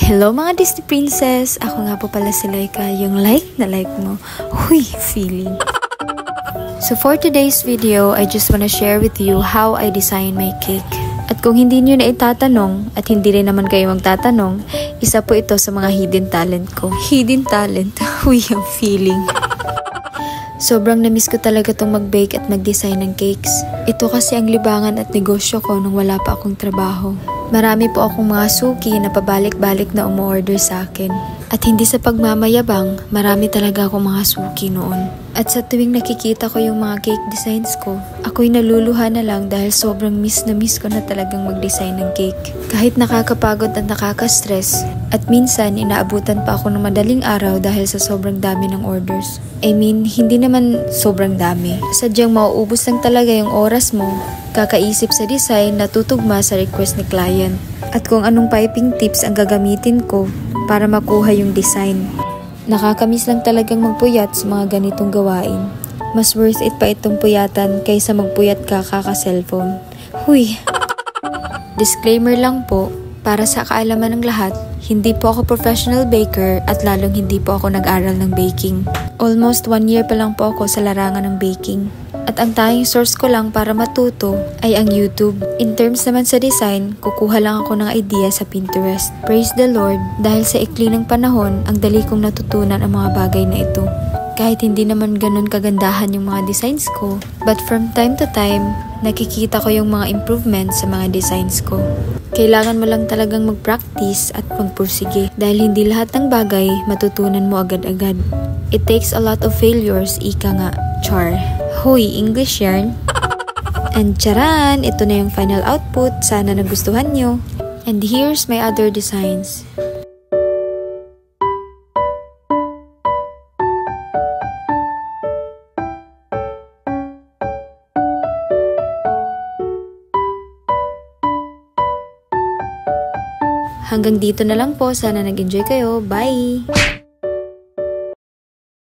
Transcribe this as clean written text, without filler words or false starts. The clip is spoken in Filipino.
Hello mga Disney Princess! Ako nga po pala si Laika, yung like na like mo. Huy, feeling. So for today's video, I just wanna share with you how I design my cake. At kung hindi nyo na itatanong, at hindi rin naman kayo magtatanong, isa po ito sa mga hidden talent ko. Hidden talent? Huy, ang feeling. Sobrang namiss ko talaga tong mag-bake at mag-design ng cakes. Ito kasi ang libangan at negosyo ko nung wala pa akong trabaho. Marami po akong mga suki na pabalik-balik na umu-order sa akin. At hindi sa pagmamayabang, marami talaga akong mga suki noon. At sa tuwing nakikita ko yung mga cake designs ko, ako'y naluluha na lang dahil sobrang miss na miss ko na talagang mag-design ng cake. Kahit nakakapagod at nakaka-stress, at minsan inaabutan pa ako ng madaling araw dahil sa sobrang dami ng orders. I mean, hindi naman sobrang dami. Sadyang mauubos lang talaga yung oras mo, kakaisip sa design na tutugma sa request ni client. At kung anong piping tips ang gagamitin ko para makuha yung design. Nakakamiss lang talagang magpuyat sa mga ganitong gawain. Mas worth it pa itong puyatan kaysa magpuyat ka kaka-cellphone. Huy! Disclaimer lang po, para sa kaalaman ng lahat, hindi po ako professional baker at lalong hindi po ako nag-aral ng baking. Almost 1 year pa lang po ako sa larangan ng baking. At ang tanging source ko lang para matuto ay ang YouTube. In terms naman sa design, kukuha lang ako ng idea sa Pinterest. Praise the Lord, dahil sa ikli ng panahon, ang dali kong natutunan ang mga bagay na ito. Kahit hindi naman ganun kagandahan yung mga designs ko, but from time to time, nakikita ko yung mga improvements sa mga designs ko. Kailangan mo lang talagang mag-practice at magpursige dahil hindi lahat ng bagay matutunan mo agad-agad. It takes a lot of failures, ika nga, char. Hoy, English yarn. And charan, ito na yung final output. Sana nagustuhan nyo. And here's my other designs. Hanggang dito na lang po. Sana nag-enjoy kayo. Bye!